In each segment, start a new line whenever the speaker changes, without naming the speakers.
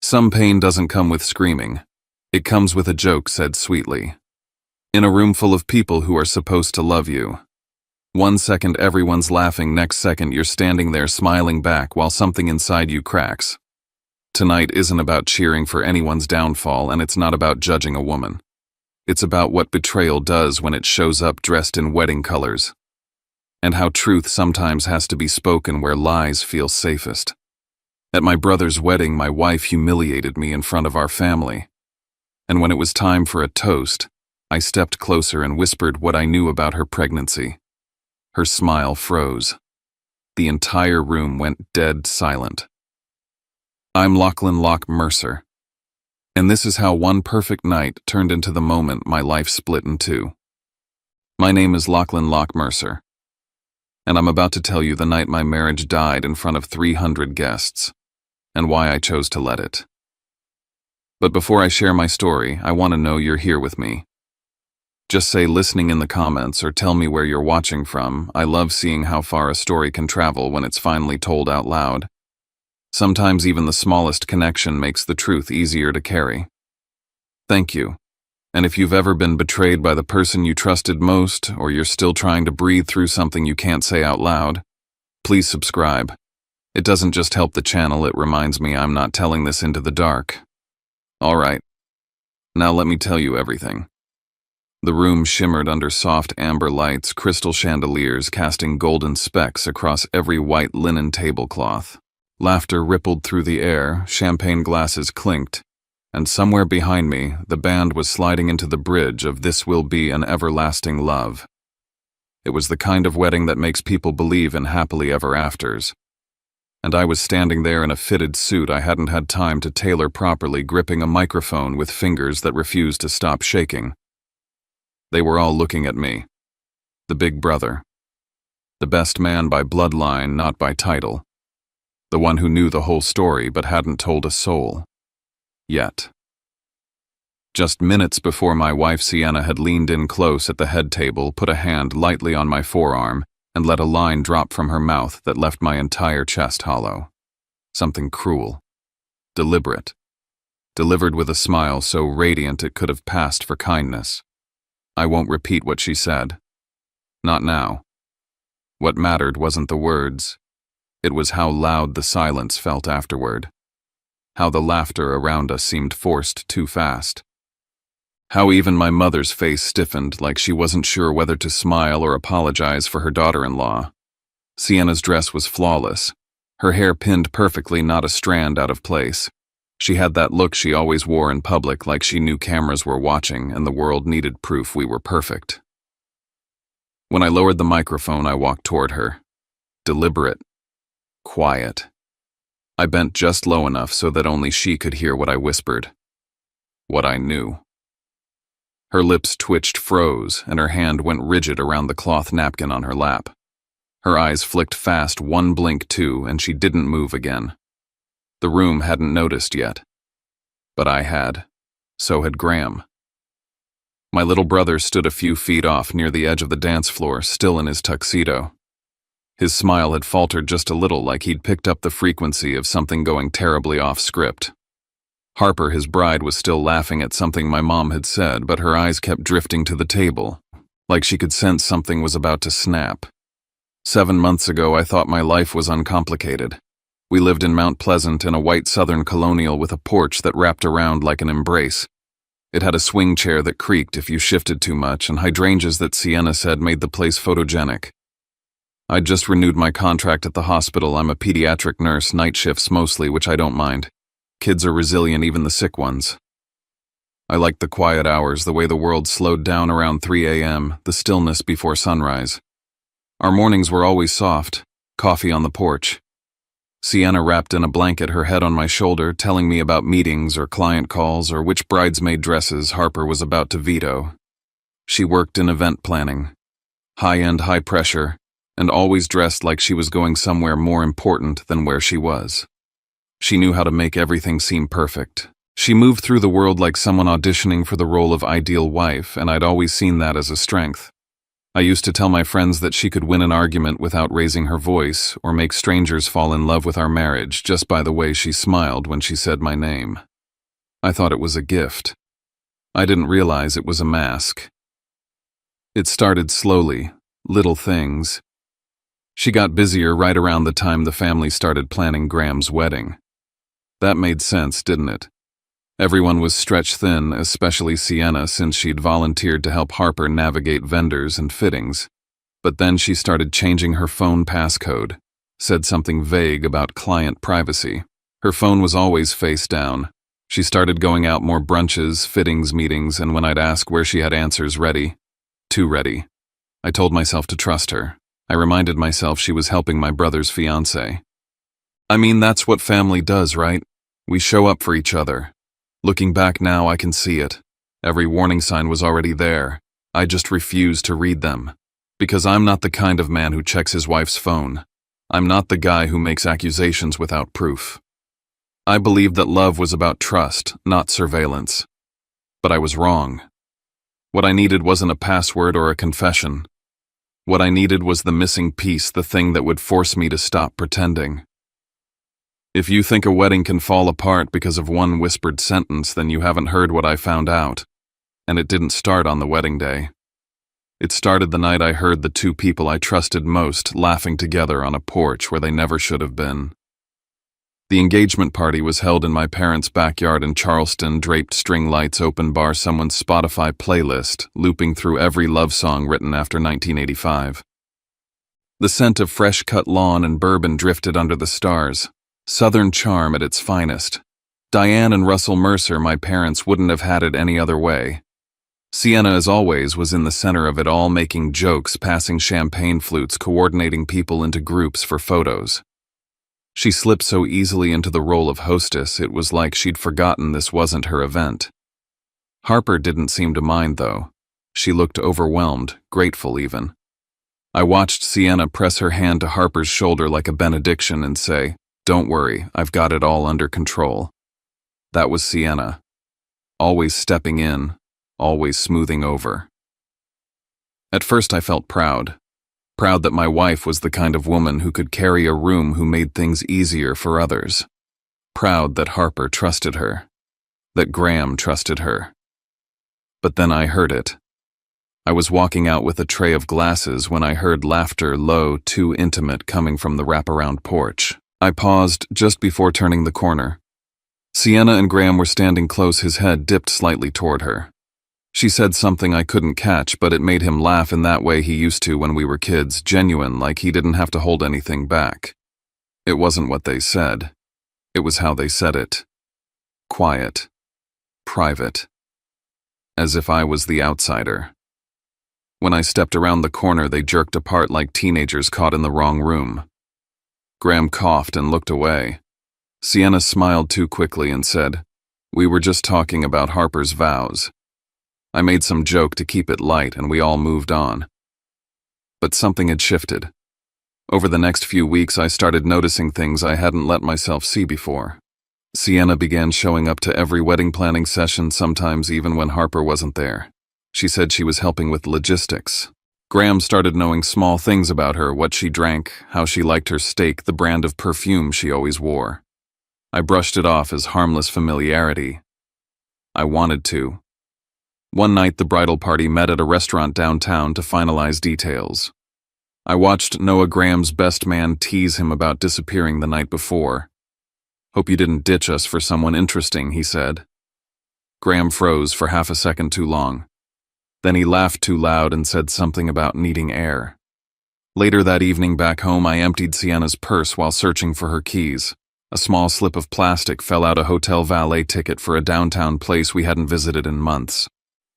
Some pain doesn't come with screaming. It comes with a joke said sweetly. In a room full of people who are supposed to love you. One second everyone's laughing, next second you're standing there smiling back while something inside you cracks. Tonight isn't about cheering for anyone's downfall, and it's not about judging a woman. It's about what betrayal does when it shows up dressed in wedding colors. And how truth sometimes has to be spoken where lies feel safest. At my brother's wedding, my wife humiliated me in front of our family. And when it was time for a toast, I stepped closer and whispered what I knew about her pregnancy. Her smile froze. The entire room went dead silent. I'm Lachlan Locke Mercer. And this is how one perfect night turned into the moment my life split in two. My name is Lachlan Locke Mercer. And I'm about to tell you the night my marriage died in front of 300 guests, and why I chose to let it. But before I share my story, I want to know you're here with me. Just say listening in the comments or tell me where you're watching from. I love seeing how far a story can travel when it's finally told out loud. Sometimes even the smallest connection makes the truth easier to carry. Thank you. And if you've ever been betrayed by the person you trusted most, or you're still trying to breathe through something you can't say out loud, please subscribe. It doesn't just help the channel, it reminds me I'm not telling this into the dark. Alright, now let me tell you everything. The room shimmered under soft amber lights, crystal chandeliers casting golden specks across every white linen tablecloth. Laughter rippled through the air, champagne glasses clinked, and somewhere behind me, the band was sliding into the bridge of This Will Be an Everlasting Love. It was the kind of wedding that makes people believe in happily ever afters. And I was standing there in a fitted suit I hadn't had time to tailor properly, gripping a microphone with fingers that refused to stop shaking. They were all looking at me. The big brother. The best man by bloodline, not by title. The one who knew the whole story but hadn't told a soul. Yet. Just minutes before my wife Sienna had leaned in close at the head table, put a hand lightly on my forearm, and let a line drop from her mouth that left my entire chest hollow. Something cruel. Deliberate. Delivered with a smile so radiant it could have passed for kindness. I won't repeat what she said. Not now. What mattered wasn't the words. It was how loud the silence felt afterward. How the laughter around us seemed forced too fast. How even my mother's face stiffened like she wasn't sure whether to smile or apologize for her daughter-in-law. Sienna's dress was flawless. Her hair pinned perfectly, not a strand out of place. She had that look she always wore in public, like she knew cameras were watching and the world needed proof we were perfect. When I lowered the microphone, I walked toward her. Deliberate. Quiet. I bent just low enough so that only she could hear what I whispered. What I knew. Her lips twitched, froze, and her hand went rigid around the cloth napkin on her lap. Her eyes flicked fast, one blink too, and she didn't move again. The room hadn't noticed yet. But I had. So had Graham. My little brother stood a few feet off near the edge of the dance floor, still in his tuxedo. His smile had faltered just a little, like he'd picked up the frequency of something going terribly off script. Harper, his bride, was still laughing at something my mom had said, but her eyes kept drifting to the table, like she could sense something was about to snap. 7 months ago, I thought my life was uncomplicated. We lived in Mount Pleasant in a white southern colonial with a porch that wrapped around like an embrace. It had a swing chair that creaked if you shifted too much, and hydrangeas that Sienna said made the place photogenic. I'd just renewed my contract at the hospital. I'm a pediatric nurse, night shifts mostly, which I don't mind. Kids are resilient, even the sick ones. I liked the quiet hours, the way the world slowed down around 3 a.m., the stillness before sunrise. Our mornings were always soft, coffee on the porch. Sienna wrapped in a blanket, her head on my shoulder, telling me about meetings or client calls or which bridesmaid dresses Harper was about to veto. She worked in event planning. High-end, high pressure, and always dressed like she was going somewhere more important than where she was. She knew how to make everything seem perfect. She moved through the world like someone auditioning for the role of ideal wife, and I'd always seen that as a strength. I used to tell my friends that she could win an argument without raising her voice or make strangers fall in love with our marriage just by the way she smiled when she said my name. I thought it was a gift. I didn't realize it was a mask. It started slowly, little things. She got busier right around the time the family started planning Graham's wedding. That made sense, didn't it? Everyone was stretched thin, especially Sienna, since she'd volunteered to help Harper navigate vendors and fittings. But then she started changing her phone passcode, said something vague about client privacy. Her phone was always face down. She started going out more brunches, fittings meetings, and when I'd ask where she had answers ready, too ready. I told myself to trust her. I reminded myself she was helping my brother's fiancé. I mean, that's what family does, right? We show up for each other. Looking back now, I can see it. Every warning sign was already there. I just refused to read them. Because I'm not the kind of man who checks his wife's phone. I'm not the guy who makes accusations without proof. I believed that love was about trust, not surveillance. But I was wrong. What I needed wasn't a password or a confession. What I needed was the missing piece, the thing that would force me to stop pretending. If you think a wedding can fall apart because of one whispered sentence, then you haven't heard what I found out. And it didn't start on the wedding day. It started the night I heard the two people I trusted most laughing together on a porch where they never should have been. The engagement party was held in my parents' backyard in Charleston, draped string lights, open bar, someone's Spotify playlist, looping through every love song written after 1985. The scent of fresh-cut lawn and bourbon drifted under the stars. Southern charm at its finest. Diane and Russell Mercer, my parents, wouldn't have had it any other way. Sienna, as always, was in the center of it all, making jokes, passing champagne flutes, coordinating people into groups for photos. She slipped so easily into the role of hostess, it was like she'd forgotten this wasn't her event. Harper didn't seem to mind, though. She looked overwhelmed, grateful even. I watched Sienna press her hand to Harper's shoulder like a benediction and say, "Don't worry, I've got it all under control." That was Sienna. Always stepping in, always smoothing over. At first I felt proud. Proud that my wife was the kind of woman who could carry a room, who made things easier for others. Proud that Harper trusted her. That Graham trusted her. But then I heard it. I was walking out with a tray of glasses when I heard laughter, low, too intimate, coming from the wraparound porch. I paused just before turning the corner. Sienna and Graham were standing close, his head dipped slightly toward her. She said something I couldn't catch, but it made him laugh in that way he used to when we were kids, genuine, like he didn't have to hold anything back. It wasn't what they said. It was how they said it. Quiet. Private. As if I was the outsider. When I stepped around the corner, they jerked apart like teenagers caught in the wrong room. Graham coughed and looked away. Sienna smiled too quickly and said, "We were just talking about Harper's vows." I made some joke to keep it light and we all moved on. But something had shifted. Over the next few weeks, I started noticing things I hadn't let myself see before. Sienna began showing up to every wedding planning session, sometimes even when Harper wasn't there. She said she was helping with logistics. Graham started knowing small things about her, what she drank, how she liked her steak, the brand of perfume she always wore. I brushed it off as harmless familiarity. I wanted to. One night, the bridal party met at a restaurant downtown to finalize details. I watched Noah, Graham's best man, tease him about disappearing the night before. "Hope you didn't ditch us for someone interesting," he said. Graham froze for half a second too long. Then he laughed too loud and said something about needing air. Later that evening back home, I emptied Sienna's purse while searching for her keys. A small slip of plastic fell out, a hotel valet ticket for a downtown place we hadn't visited in months.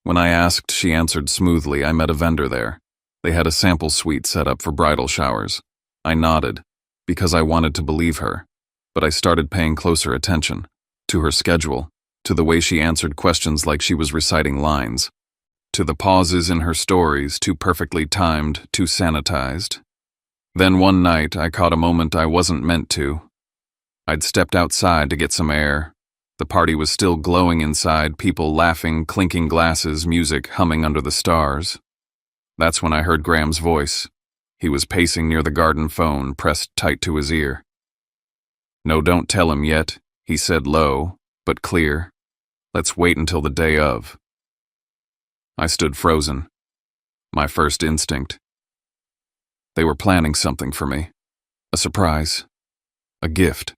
When I asked, she answered smoothly. I met a vendor there. They had a sample suite set up for bridal showers. I nodded, because I wanted to believe her, but I started paying closer attention, to her schedule, to the way she answered questions like she was reciting lines, to the pauses in her stories, too perfectly timed, too sanitized. Then one night, I caught a moment I wasn't meant to. I'd stepped outside to get some air. The party was still glowing inside, people laughing, clinking glasses, music humming under the stars. That's when I heard Graham's voice. He was pacing near the garden phone, pressed tight to his ear. "No, don't tell him yet," he said low, but clear. "Let's wait until the day of." I stood frozen. My first instinct. They were planning something for me. A surprise. A gift.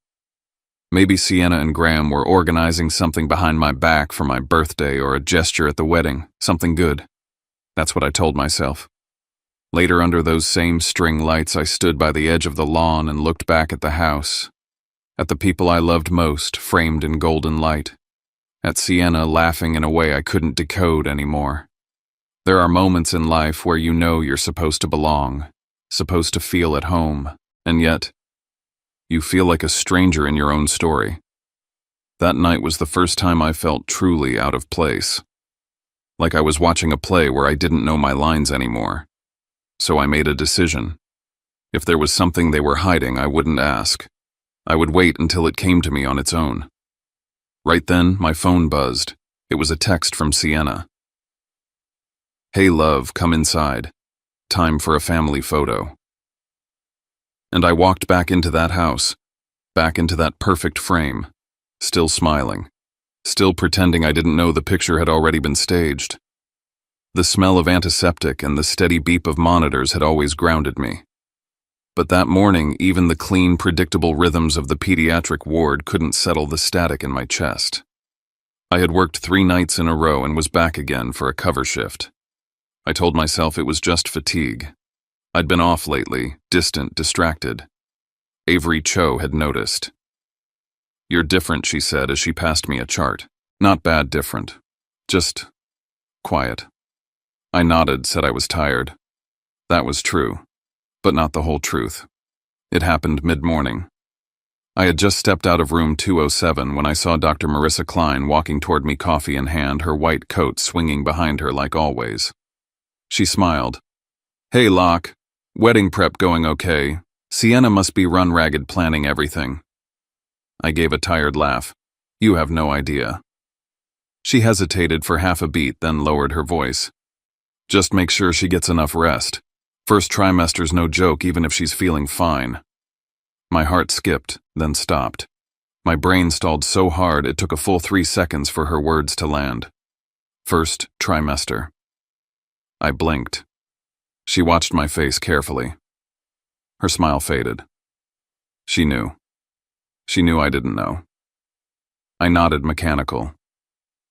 Maybe Sienna and Graham were organizing something behind my back for my birthday or a gesture at the wedding, something good. That's what I told myself. Later, under those same string lights, I stood by the edge of the lawn and looked back at the house, at the people I loved most, framed in golden light, at Sienna laughing in a way I couldn't decode anymore. There are moments in life where you know you're supposed to belong, supposed to feel at home, and yet, you feel like a stranger in your own story. That night was the first time I felt truly out of place. Like I was watching a play where I didn't know my lines anymore. So I made a decision. If there was something they were hiding, I wouldn't ask. I would wait until it came to me on its own. Right then, my phone buzzed. It was a text from Sienna. "Hey love, come inside. Time for a family photo." And I walked back into that house, back into that perfect frame, still smiling, still pretending I didn't know the picture had already been staged. The smell of antiseptic and the steady beep of monitors had always grounded me. But that morning, even the clean, predictable rhythms of the pediatric ward couldn't settle the static in my chest. I had worked 3 nights in a row and was back again for a cover shift. I told myself it was just fatigue. I'd been off lately, distant, distracted. Avery Cho had noticed. "You're different," she said as she passed me a chart. "Not bad different. Just quiet." I nodded, said I was tired. That was true, but not the whole truth. It happened mid-morning. I had just stepped out of room 207 when I saw Dr. Marissa Klein walking toward me, coffee in hand, her white coat swinging behind her like always. She smiled. "Hey, Locke. Wedding prep going okay. Sienna must be run ragged planning everything." I gave a tired laugh. "You have no idea." She hesitated for half a beat, then lowered her voice. "Just make sure she gets enough rest. First trimester's no joke even if she's feeling fine." My heart skipped, then stopped. My brain stalled so hard it took a full 3 seconds for her words to land. First trimester. I blinked. She watched my face carefully. Her smile faded. She knew. She knew I didn't know. I nodded mechanical.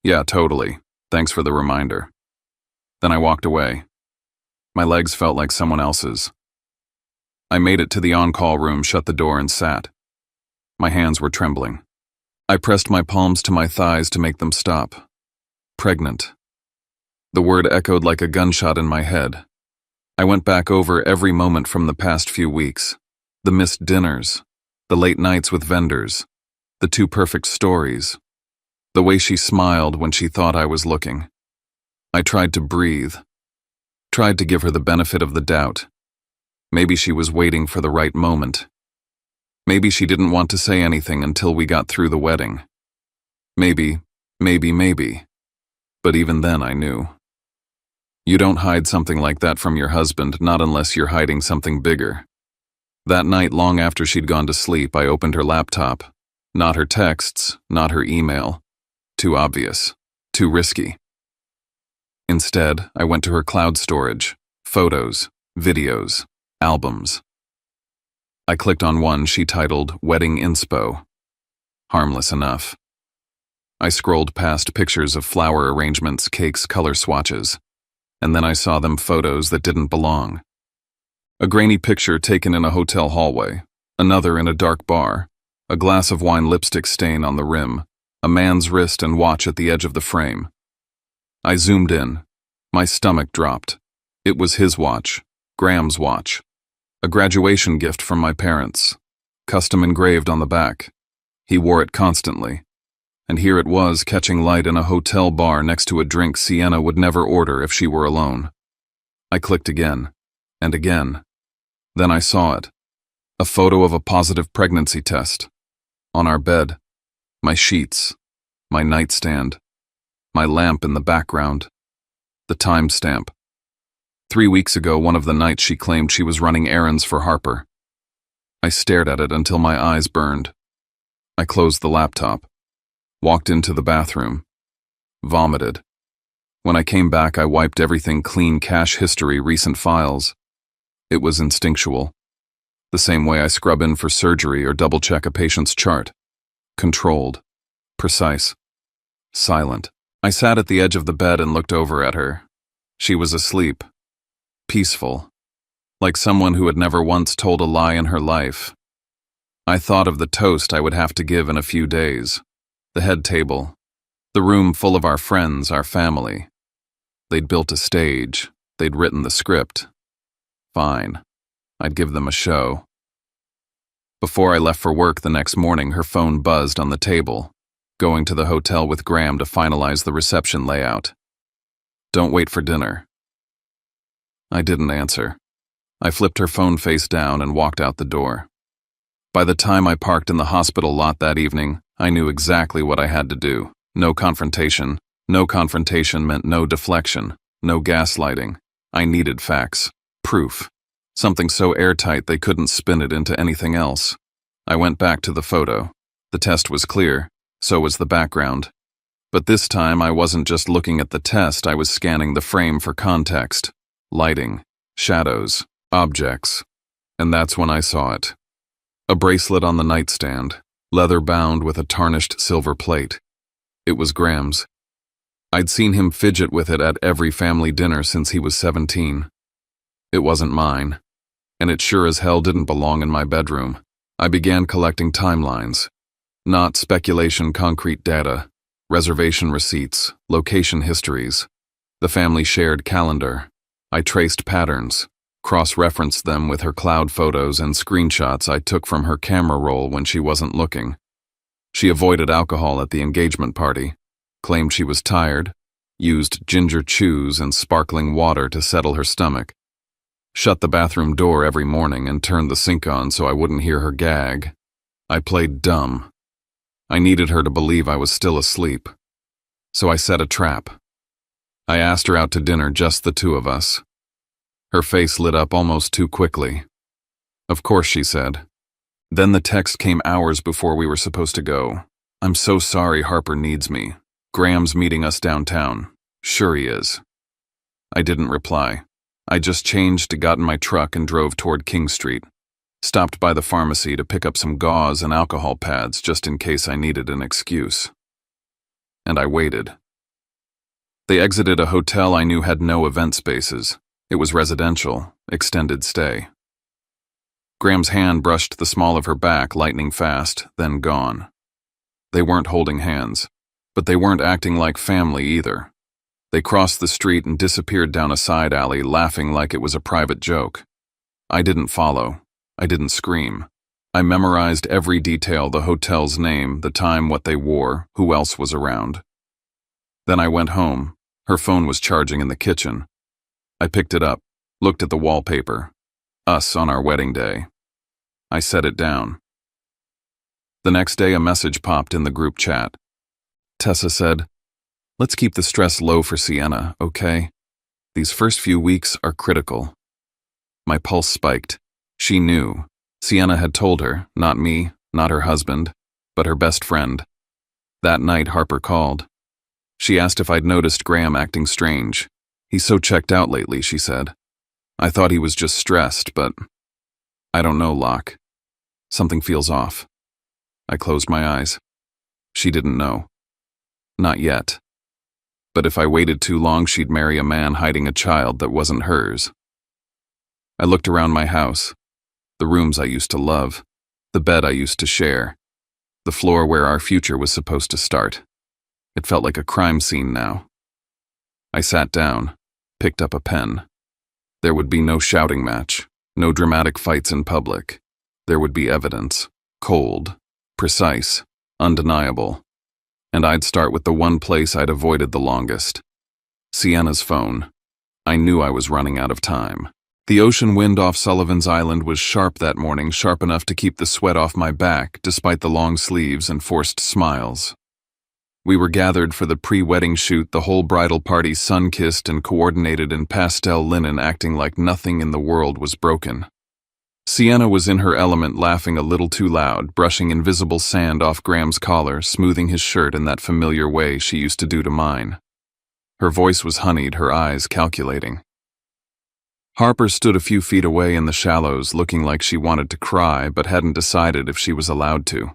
"Yeah, totally. Thanks for the reminder." Then I walked away. My legs felt like someone else's. I made it to the on-call room, shut the door, and sat. My hands were trembling. I pressed my palms to my thighs to make them stop. Pregnant. The word echoed like a gunshot in my head. I went back over every moment from the past few weeks. The missed dinners, the late nights with vendors, the 2 perfect stories, the way she smiled when she thought I was looking. I tried to breathe, tried to give her the benefit of the doubt. Maybe she was waiting for the right moment. Maybe she didn't want to say anything until we got through the wedding. Maybe. But even then I knew. You don't hide something like that from your husband, not unless you're hiding something bigger. That night, long after she'd gone to sleep, I opened her laptop. Not her texts, not her email. Too obvious. Too risky. Instead, I went to her cloud storage. Photos, videos, albums. I clicked on one she titled Wedding Inspo. Harmless enough. I scrolled past pictures of flower arrangements, cakes, color swatches. And then I saw them photos that didn't belong. A grainy picture taken in a hotel hallway, another in a dark bar, a glass of wine lipstick stain on the rim, a man's wrist and watch at the edge of the frame. I zoomed in. My stomach dropped. It was his watch, Graham's watch. A graduation gift from my parents, custom engraved on the back. He wore it constantly. And here it was, catching light in a hotel bar next to a drink Sienna would never order if she were alone. I clicked again, and again. Then I saw it. A photo of a positive pregnancy test. On our bed. My sheets. My nightstand. My lamp in the background. The timestamp. 3 weeks ago, one of the nights she claimed she was running errands for Harper. I stared at it until my eyes burned. I closed the laptop, walked into the bathroom, vomited. When I came back, I wiped everything clean: cache history, recent files. It was instinctual. The same way I scrub in for surgery or double-check a patient's chart. Controlled, precise, silent. I sat at the edge of the bed and looked over at her. She was asleep, peaceful, like someone who had never once told a lie in her life. I thought of the toast I would have to give in a few days, the head table, the room full of our friends, our family. They'd built a stage, they'd written the script. Fine, I'd give them a show. Before I left for work the next morning, her phone buzzed on the table, going to the hotel with Graham to finalize the reception layout. Don't wait for dinner. I didn't answer. I flipped her phone face down and walked out the door. By the time I parked in the hospital lot that evening, I knew exactly what I had to do. No confrontation. No confrontation meant no deflection, no gaslighting. I needed facts, proof, something so airtight they couldn't spin it into anything else. I went back to the photo. The test was clear, so was the background. But this time I wasn't just looking at the test, I was scanning the frame for context, lighting, shadows, objects. And that's when I saw it. A bracelet on the nightstand, leather-bound with a tarnished silver plate. It was Graham's. I'd seen him fidget with it at every family dinner since he was 17. It wasn't mine, and it sure as hell didn't belong in my bedroom. I began collecting timelines. Not speculation, concrete data. Reservation receipts, location histories. The family shared calendar. I traced patterns, cross-referenced them with her cloud photos and screenshots I took from her camera roll when she wasn't looking. She avoided alcohol at the engagement party, claimed she was tired, used ginger chews and sparkling water to settle her stomach, shut the bathroom door every morning and turned the sink on so I wouldn't hear her gag. I played dumb. I needed her to believe I was still asleep. So I set a trap. I asked her out to dinner, just the two of us. Her face lit up almost too quickly. Of course, she said. Then the text came hours before we were supposed to go. I'm so sorry, Harper needs me. Graham's meeting us downtown. Sure he is. I didn't reply. I just changed, got in my truck and drove toward King Street. Stopped by the pharmacy to pick up some gauze and alcohol pads just in case I needed an excuse. And I waited. They exited a hotel I knew had no event spaces. It was residential, extended stay. Graham's hand brushed the small of her back lightning fast, then gone. They weren't holding hands, but they weren't acting like family either. They crossed the street and disappeared down a side alley, laughing like it was a private joke. I didn't follow. I didn't scream. I memorized every detail: the hotel's name, the time, what they wore, who else was around. Then I went home. Her phone was charging in the kitchen. I picked it up, looked at the wallpaper. Us on our wedding day. I set it down. The next day, a message popped in the group chat. Tessa said, "Let's keep the stress low for Sienna, okay? These first few weeks are critical." My pulse spiked. She knew. Sienna had told her, not me, not her husband, but her best friend. That night, Harper called. She asked if I'd noticed Graham acting strange. "He's so checked out lately," she said. "I thought he was just stressed, but I don't know, Locke. Something feels off." I closed my eyes. She didn't know. Not yet. But if I waited too long, she'd marry a man hiding a child that wasn't hers. I looked around my house. The rooms I used to love, the bed I used to share, the floor where our future was supposed to start. It felt like a crime scene now. I sat down, picked up a pen. There would be no shouting match, no dramatic fights in public. There would be evidence, cold, precise, undeniable. And I'd start with the one place I'd avoided the longest. Sienna's phone. I knew I was running out of time. The ocean wind off Sullivan's Island was sharp that morning, sharp enough to keep the sweat off my back despite the long sleeves and forced smiles. We were gathered for the pre-wedding shoot, the whole bridal party sun-kissed and coordinated in pastel linen, acting like nothing in the world was broken. Sienna was in her element, laughing a little too loud, brushing invisible sand off Graham's collar, smoothing his shirt in that familiar way she used to do to mine. Her voice was honeyed, her eyes calculating. Harper stood a few feet away in the shallows, looking like she wanted to cry but hadn't decided if she was allowed to.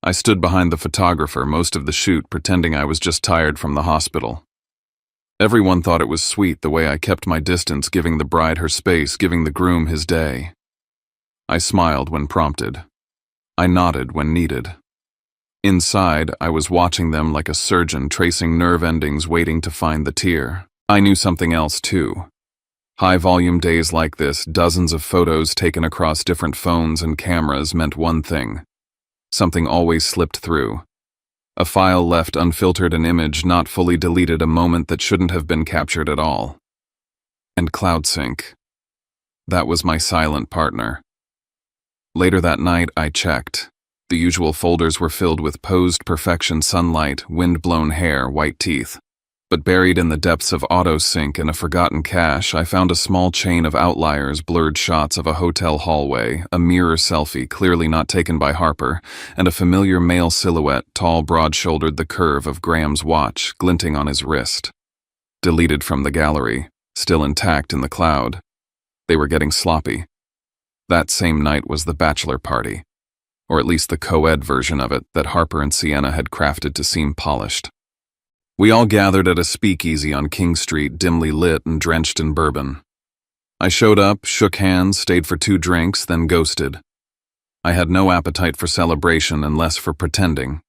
I stood behind the photographer most of the shoot, pretending I was just tired from the hospital. Everyone thought it was sweet the way I kept my distance, giving the bride her space, giving the groom his day. I smiled when prompted. I nodded when needed. Inside, I was watching them like a surgeon, tracing nerve endings, waiting to find the tear. I knew something else too. High-volume days like this, dozens of photos taken across different phones and cameras, meant one thing. Something always slipped through. A file left unfiltered, an image not fully deleted, a moment that shouldn't have been captured at all. And cloud sync. That was my silent partner. Later that night, I checked. The usual folders were filled with posed perfection, sunlight, wind-blown hair, white teeth. But buried in the depths of auto-sync in a forgotten cache, I found a small chain of outliers, blurred shots of a hotel hallway, a mirror selfie clearly not taken by Harper, and a familiar male silhouette, tall, broad-shouldered, the curve of Graham's watch glinting on his wrist. Deleted from the gallery, still intact in the cloud. They were getting sloppy. That same night was the bachelor party, or at least the co-ed version of it that Harper and Sienna had crafted to seem polished. We all gathered at a speakeasy on King Street, dimly lit and drenched in bourbon. I showed up, shook hands, stayed for 2 drinks, then ghosted. I had no appetite for celebration and less for pretending.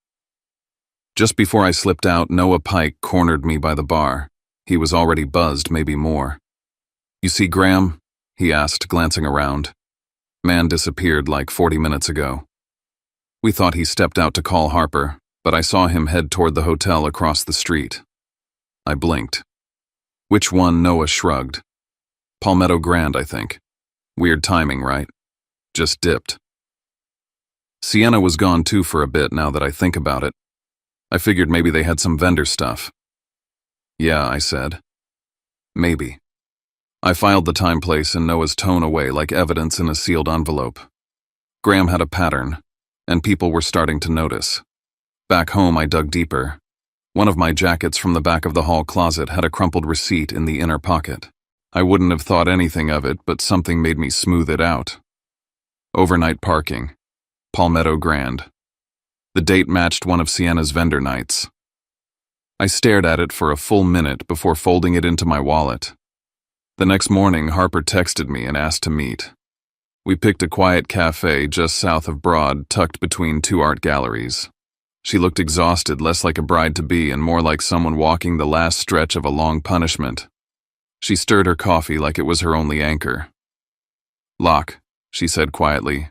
Just before I slipped out, Noah Pike cornered me by the bar. He was already buzzed, maybe more. "You see Graham?" he asked, glancing around. Man disappeared like 40 minutes ago. We thought he stepped out to call Harper, but I saw him head toward the hotel across the street. I blinked. "Which one?" Noah shrugged. "Palmetto Grand, I think. Weird timing, right? Just dipped." Sienna was gone too for a bit now that I think about it. I figured maybe they had some vendor stuff. "Yeah," I said. "Maybe." I filed the time, place, and Noah's tone away like evidence in a sealed envelope. Graham had a pattern, and people were starting to notice. Back home, I dug deeper. One of my jackets from the back of the hall closet had a crumpled receipt in the inner pocket. I wouldn't have thought anything of it, but something made me smooth it out. Overnight parking. Palmetto Grand. The date matched one of Sienna's vendor nights. I stared at it for a full minute before folding it into my wallet. The next morning, Harper texted me and asked to meet. We picked a quiet cafe just south of Broad, tucked between 2 art galleries. She looked exhausted, less like a bride-to-be and more like someone walking the last stretch of a long punishment. She stirred her coffee like it was her only anchor. "Locke," she said quietly,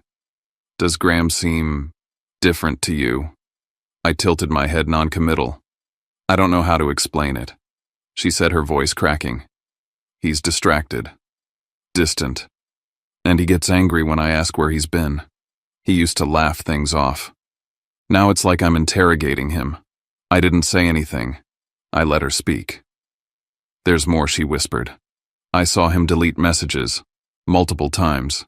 "does Graham seem different to you?" I tilted my head, non-committal. "I don't know how to explain it," she said, her voice cracking. "He's distracted, distant, and he gets angry when I ask where he's been. He used to laugh things off. Now it's like I'm interrogating him. I didn't say anything. I let her speak." "There's more," she whispered. "I saw him delete messages, multiple times.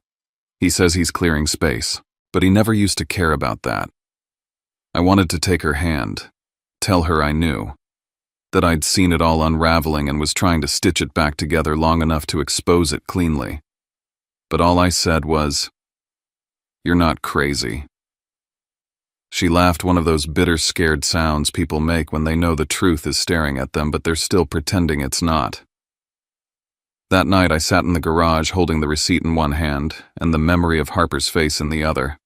He says he's clearing space, but he never used to care about that." I wanted to take her hand, tell her I knew, that I'd seen it all unraveling and was trying to stitch it back together long enough to expose it cleanly. But all I said was, "You're not crazy." She laughed, one of those bitter, scared sounds people make when they know the truth is staring at them, but they're still pretending it's not. That night, I sat in the garage holding the receipt in one hand and the memory of Harper's face in the other.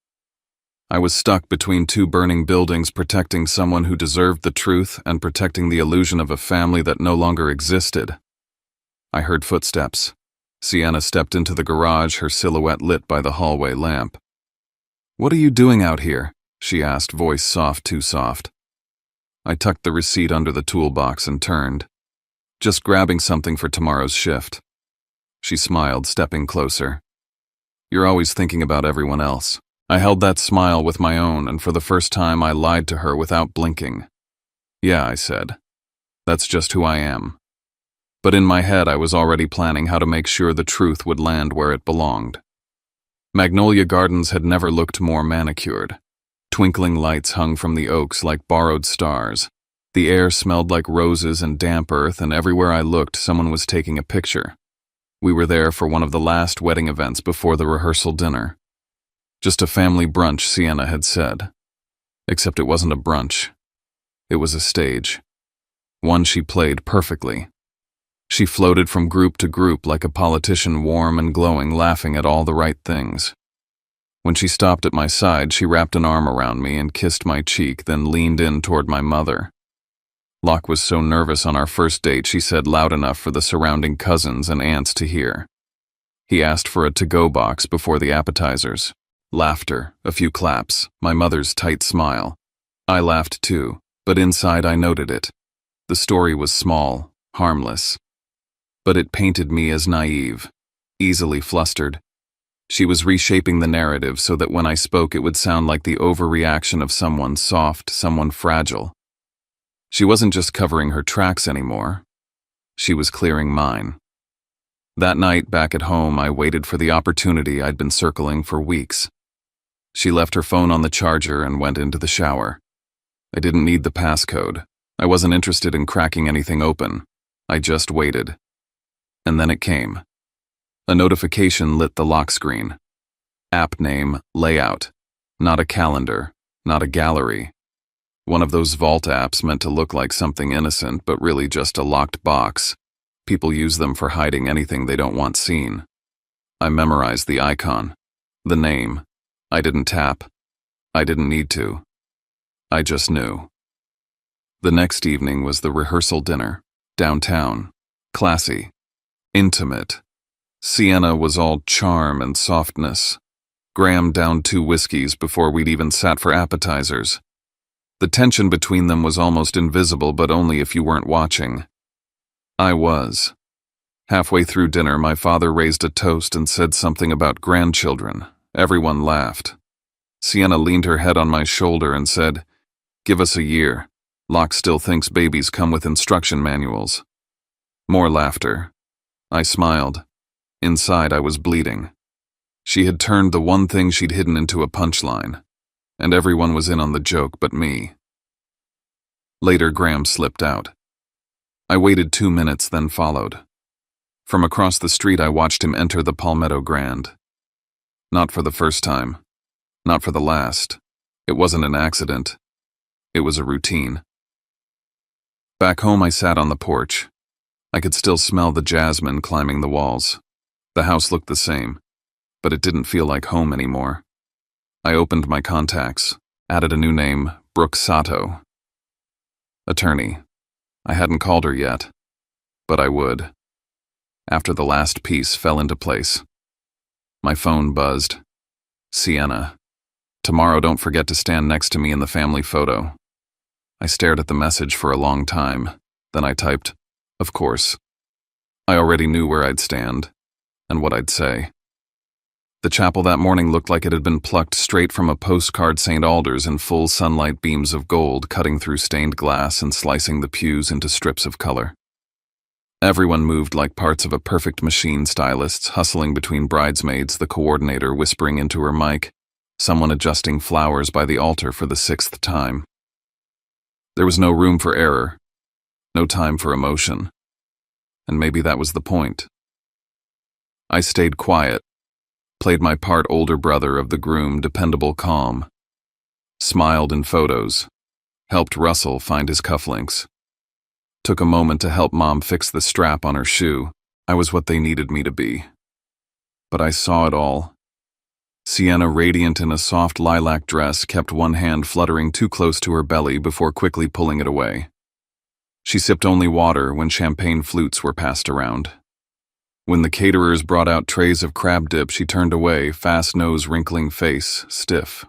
I was stuck between 2 burning buildings, protecting someone who deserved the truth and protecting the illusion of a family that no longer existed. I heard footsteps. Sienna stepped into the garage, her silhouette lit by the hallway lamp. "What are you doing out here?" she asked, voice soft, too soft. I tucked the receipt under the toolbox and turned. "Just grabbing something for tomorrow's shift." She smiled, stepping closer. "You're always thinking about everyone else." I held that smile with my own, and for the first time I lied to her without blinking. Yeah, I said. That's just who I am. But in my head I was already planning how to make sure the truth would land where it belonged. Magnolia Gardens had never looked more manicured. Twinkling lights hung from the oaks like borrowed stars. The air smelled like roses and damp earth, and everywhere I looked someone was taking a picture. We were there for one of the last wedding events before the rehearsal dinner. Just a family brunch, Sienna had said. Except it wasn't a brunch. It was a stage. One she played perfectly. She floated from group to group like a politician, warm and glowing, laughing at all the right things. When she stopped at my side, she wrapped an arm around me and kissed my cheek, then leaned in toward my mother. Locke was so nervous on our first date, she said loud enough for the surrounding cousins and aunts to hear. He asked for a to-go box before the appetizers. Laughter, a few claps, my mother's tight smile. I laughed too, but inside I noted it. The story was small, harmless. But it painted me as naive, easily flustered. She was reshaping the narrative so that when I spoke it would sound like the overreaction of someone soft, someone fragile. She wasn't just covering her tracks anymore. She was clearing mine. That night, back at home, I waited for the opportunity I'd been circling for weeks. She left her phone on the charger and went into the shower. I didn't need the passcode. I wasn't interested in cracking anything open. I just waited. And then it came. A notification lit the lock screen. App name, layout. Not a calendar, not a gallery. One of those vault apps meant to look like something innocent, but really just a locked box. People use them for hiding anything they don't want seen. I memorized the icon, the name. I didn't tap. I didn't need to. I just knew. The next evening was the rehearsal dinner, downtown, classy, intimate. Sienna was all charm and softness. Graham downed 2 whiskeys before we'd even sat for appetizers. The tension between them was almost invisible, but only if you weren't watching. I was. Halfway through dinner, my father raised a toast and said something about grandchildren. Everyone laughed. Sienna leaned her head on my shoulder and said, "Give us a year. Locke still thinks babies come with instruction manuals." More laughter. I smiled. Inside, I was bleeding. She had turned the one thing she'd hidden into a punchline, and everyone was in on the joke but me. Later, Graham slipped out. I waited 2 minutes, then followed. From across the street, I watched him enter the Palmetto Grand. Not for the first time. Not for the last. It wasn't an accident. It was a routine. Back home, I sat on the porch. I could still smell the jasmine climbing the walls. The house looked the same, but it didn't feel like home anymore. I opened my contacts, added a new name, Brooke Sato. Attorney. I hadn't called her yet, but I would. After the last piece fell into place. My phone buzzed. Sienna. Tomorrow, don't forget to stand next to me in the family photo. I stared at the message for a long time. Then I typed, "Of course." I already knew where I'd stand and what I'd say. The chapel that morning looked like it had been plucked straight from a postcard, St. Aldar's in full sunlight, beams of gold cutting through stained glass and slicing the pews into strips of color. Everyone moved like parts of a perfect machine, stylists hustling between bridesmaids, the coordinator whispering into her mic, someone adjusting flowers by the altar for the 6th time. There was no room for error, no time for emotion, and maybe that was the point. I stayed quiet, played my part older brother of the groom, dependable calm, smiled in photos, helped Russell find his cufflinks, took a moment to help Mom fix the strap on her shoe. I was what they needed me to be. But I saw it all. Sienna, radiant in a soft lilac dress, kept one hand fluttering too close to her belly before quickly pulling it away. She sipped only water when champagne flutes were passed around. When the caterers brought out trays of crab dip, she turned away, fast nose, wrinkling face, stiff.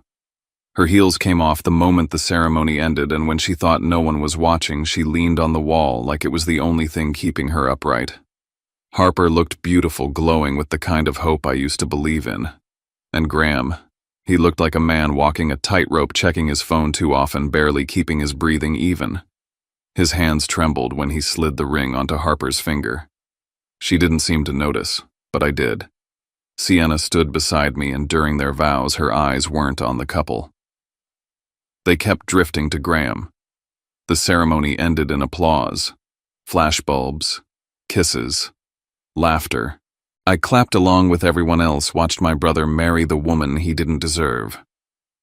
Her heels came off the moment the ceremony ended, and when she thought no one was watching, she leaned on the wall like it was the only thing keeping her upright. Harper looked beautiful, glowing with the kind of hope I used to believe in. And Graham, he looked like a man walking a tightrope, checking his phone too often, barely keeping his breathing even. His hands trembled when he slid the ring onto Harper's finger. She didn't seem to notice, but I did. Sienna stood beside me, and during their vows, her eyes weren't on the couple. They kept drifting to Graham. The ceremony ended in applause, flashbulbs, kisses, laughter. I clapped along with everyone else, watched my brother marry the woman he didn't deserve.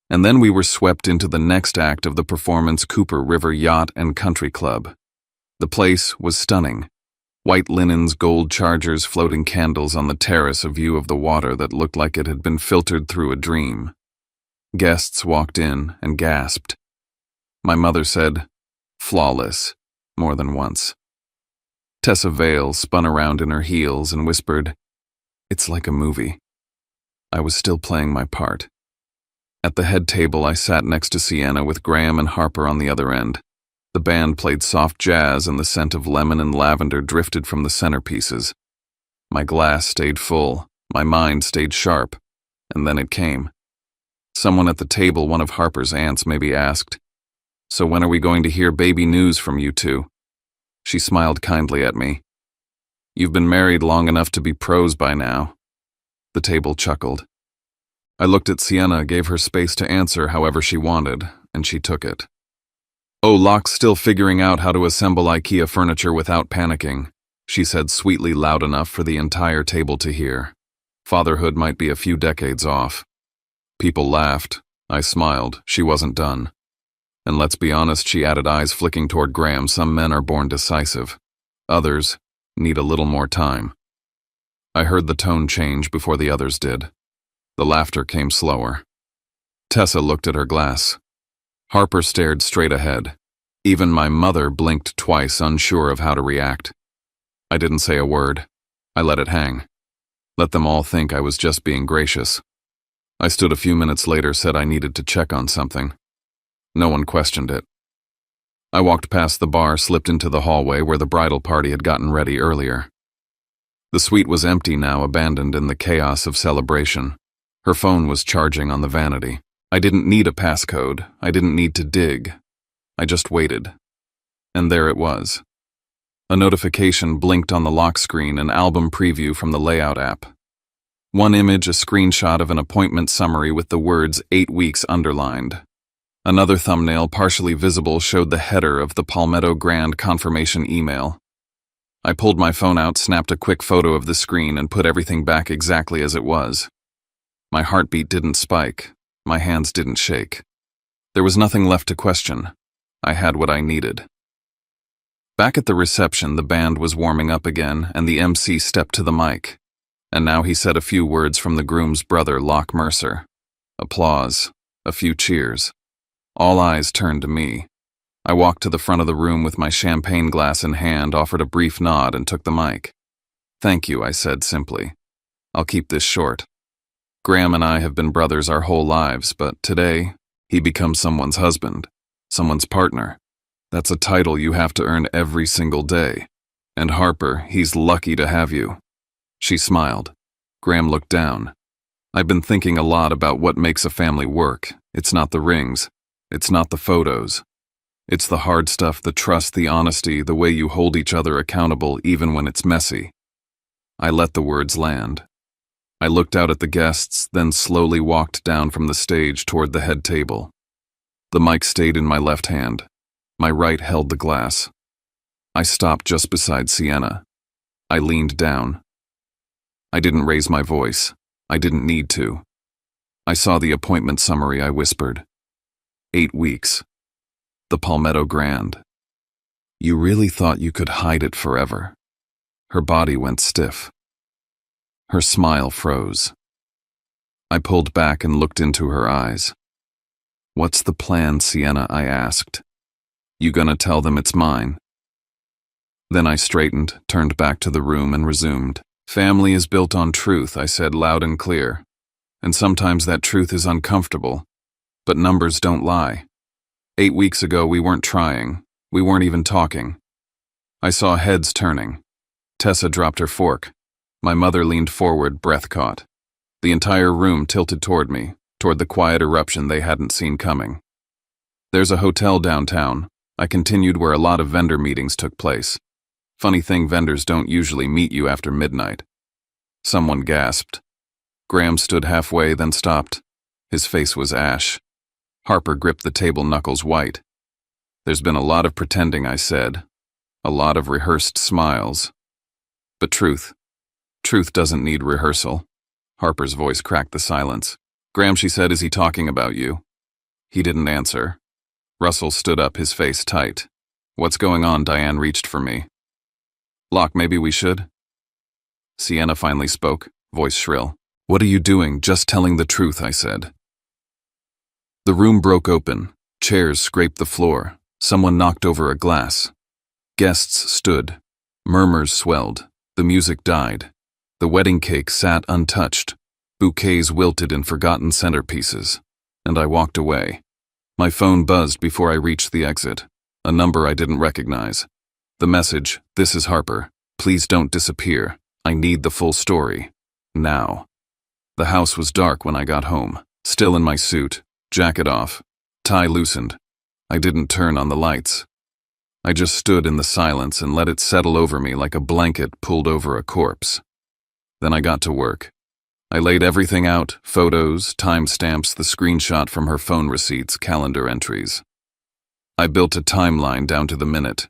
And then we were swept into the next act of the performance, Cooper River Yacht and Country Club. The place was stunning. White linens, gold chargers, floating candles on the terrace, a view of the water that looked like it had been filtered through a dream. Guests walked in and gasped. My mother said, "Flawless," more than once. Tessa Vale spun around in her heels and whispered, "It's like a movie." I was still playing my part. At the head table, I sat next to Sienna with Graham and Harper on the other end. The band played soft jazz and the scent of lemon and lavender drifted from the centerpieces. My glass stayed full, my mind stayed sharp, and then it came. Someone at the table, one of Harper's aunts, maybe asked, "So when are we going to hear baby news from you two?" She smiled kindly at me. "You've been married long enough to be pros by now." The table chuckled. I looked at Sienna, gave her space to answer however she wanted, and she took it. "Oh, Locke's still figuring out how to assemble IKEA furniture without panicking," she said sweetly, loud enough for the entire table to hear. "Fatherhood might be a few decades off." People laughed. I smiled. She wasn't done. "And let's be honest," she added, eyes flicking toward Graham, "some men are born decisive. Others need a little more time." I heard the tone change before the others did. The laughter came slower. Tessa looked at her glass. Harper stared straight ahead. Even my mother blinked twice, unsure of how to react. I didn't say a word. I let it hang. Let them all think I was just being gracious. I stood a few minutes later, said I needed to check on something. No one questioned it. I walked past the bar, slipped into the hallway where the bridal party had gotten ready earlier. The suite was empty now, abandoned in the chaos of celebration. Her phone was charging on the vanity. I didn't need a passcode. I didn't need to dig. I just waited. And there it was. A notification blinked on the lock screen, an album preview from the layout app. One image, a screenshot of an appointment summary with the words 8 weeks underlined. Another thumbnail, partially visible, showed the header of the Palmetto Grand confirmation email. I pulled my phone out, snapped a quick photo of the screen, and put everything back exactly as it was. My heartbeat didn't spike. My hands didn't shake. There was nothing left to question. I had what I needed. Back at the reception, the band was warming up again, and the MC stepped to the mic. And now he said a few words from the groom's brother, Locke Mercer. Applause. A few cheers. All eyes turned to me. I walked to the front of the room with my champagne glass in hand, offered a brief nod, and took the mic. "Thank you," I said simply. "I'll keep this short. Graham and I have been brothers our whole lives, but today, he becomes someone's husband, someone's partner. That's a title you have to earn every single day. And Harper, he's lucky to have you." She smiled. Graham looked down. "I've been thinking a lot about what makes a family work. It's not the rings. It's not the photos. It's the hard stuff, the trust, the honesty, the way you hold each other accountable even when it's messy." I let the words land. I looked out at the guests, then slowly walked down from the stage toward the head table. The mic stayed in my left hand. My right held the glass. I stopped just beside Sienna. I leaned down. I didn't raise my voice. I didn't need to. I saw the appointment summary. I whispered. 8 weeks. The Palmetto Grand. You really thought you could hide it forever. Her body went stiff. Her smile froze. I pulled back and looked into her eyes. "What's the plan, Sienna?" I asked. "You gonna tell them it's mine?" Then I straightened, turned back to the room, and resumed. "Family is built on truth," I said loud and clear. "And sometimes that truth is uncomfortable. But numbers don't lie. 8 weeks ago we weren't trying. We weren't even talking." I saw heads turning. Tessa dropped her fork. My mother leaned forward, breath caught. The entire room tilted toward me, toward the quiet eruption they hadn't seen coming. "There's a hotel downtown. I continued where a lot of vendor meetings took place. Funny thing, vendors don't usually meet you after midnight. Someone gasped. Graham stood halfway, then stopped. His face was ash. Harper gripped the table, knuckles white. There's been a lot of pretending, I said. A lot of rehearsed smiles. But truth doesn't need rehearsal. Harper's voice cracked the silence. Graham, she said, is he talking about you? He didn't answer. Russell stood up, his face tight. What's going on? Diane reached for me. Locke, maybe we should? Sienna finally spoke, voice shrill. What are you doing? Just telling the truth, I said. The room broke open. Chairs scraped the floor. Someone knocked over a glass. Guests stood. Murmurs swelled. The music died. The wedding cake sat untouched. Bouquets wilted in forgotten centerpieces. And I walked away. My phone buzzed before I reached the exit. A number I didn't recognize. The message, this is Harper. Please don't disappear. I need the full story. Now. The house was dark when I got home. Still in my suit, jacket off, tie loosened. I didn't turn on the lights. I just stood in the silence and let it settle over me like a blanket pulled over a corpse. Then I got to work. I laid everything out, photos, timestamps, the screenshot from her phone receipts, calendar entries. I built a timeline down to the minute.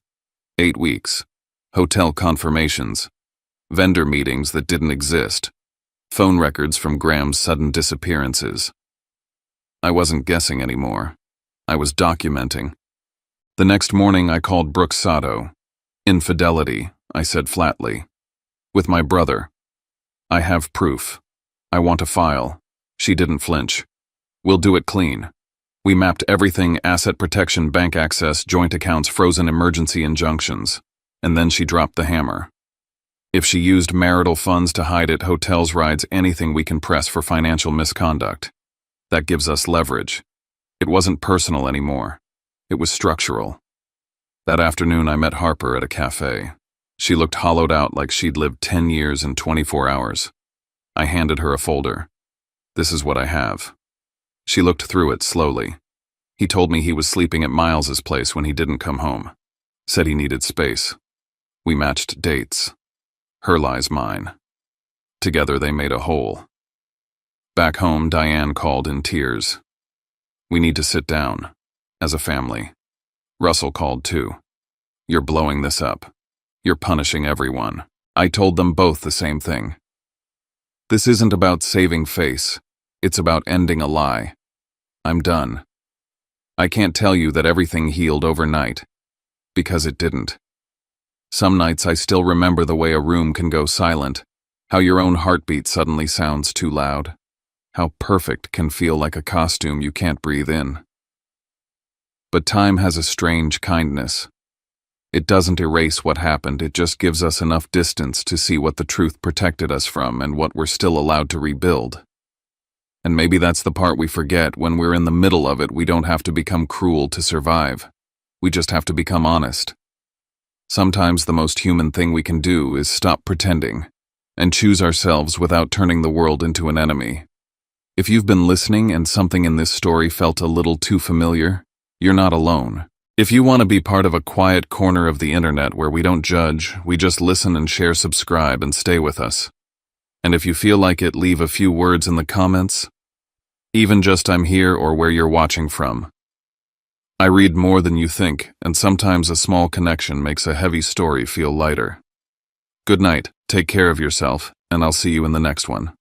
8 weeks. Hotel confirmations. Vendor meetings that didn't exist. Phone records from Graham's sudden disappearances. I wasn't guessing anymore. I was documenting. The next morning I called Brooke Sato. Infidelity, I said flatly. With my brother. I have proof. I want a file. She didn't flinch. We'll do it clean. We mapped everything: asset protection, bank access, joint accounts, frozen emergency injunctions. And then she dropped the hammer. If she used marital funds to hide it, hotels, rides, anything we can press for financial misconduct. That gives us leverage. It wasn't personal anymore. It was structural. That afternoon I met Harper at a cafe. She looked hollowed out, like she'd lived 10 years in 24 hours. I handed her a folder. This is what I have. She looked through it slowly. He told me he was sleeping at Miles's place when he didn't come home. Said he needed space. We matched dates. Her lies, mine. Together they made a whole. Back home, Diane called in tears. We need to sit down. As a family. Russell called too. You're blowing this up. You're punishing everyone. I told them both the same thing. This isn't about saving face. It's about ending a lie. I'm done. I can't tell you that everything healed overnight. Because it didn't. Some nights I still remember the way a room can go silent, how your own heartbeat suddenly sounds too loud, how perfect can feel like a costume you can't breathe in. But time has a strange kindness. It doesn't erase what happened, it just gives us enough distance to see what the truth protected us from and what we're still allowed to rebuild. And maybe that's the part we forget. When we're in the middle of it, we don't have to become cruel to survive. We just have to become honest. Sometimes the most human thing we can do is stop pretending and choose ourselves without turning the world into an enemy. If you've been listening and something in this story felt a little too familiar, you're not alone. If you want to be part of a quiet corner of the internet where we don't judge, we just listen and share, subscribe and stay with us. And if you feel like it, leave a few words in the comments. Even just I'm here or where you're watching from. I read more than you think, and sometimes a small connection makes a heavy story feel lighter. Good night, take care of yourself, and I'll see you in the next one.